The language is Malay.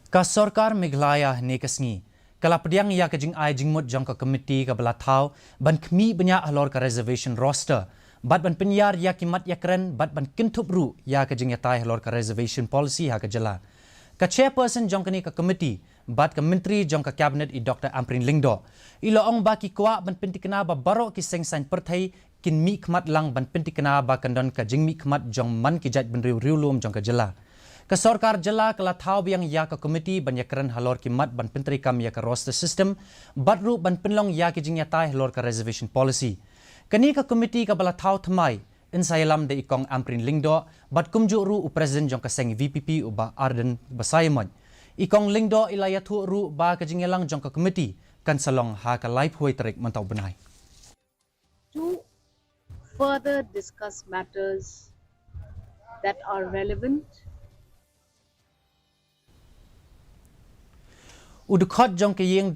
Ka Sarkar Meghalaya ne kasngi kala pediang ya kajing ai jingmut jong ka komiti ka belathau ban khmi banya halor ka reservation roster bat ban penyar ya kimat ya keren bat ban kintup ru ya kajing ya tai halor ka reservation policy ha ka jala ka chairperson jong kani ka komiti bat ka menteri jong ka cabinet i Dr. Amprin Lingdo ilo ong ba ki kwa ban pentikna ba baro ki seng sain perthai kin mi khmat lang ban pentikna ba kandon ka jing mi khmat jong man ki jat ban riu lum jong ka jala ka Sarkar jala kala thau biang ya ka komiti ban yakran halor ki mat ban pentri kam ya ka roster system batru ban penlong ya ki jingya tai halor ka reservation policy kani ka komiti ka bala thau thamai insailam de ikong Amprin Lingdo bat kumju ru u president jong ka seng VPP u ba Arden Basayamon ikong Lingdo ilaya thu ru ba ka jingyalang jong ka komiti kan salong ha ka live hoi tarik mantau benai to further discuss matters that are relevant udukhat jong ke yeng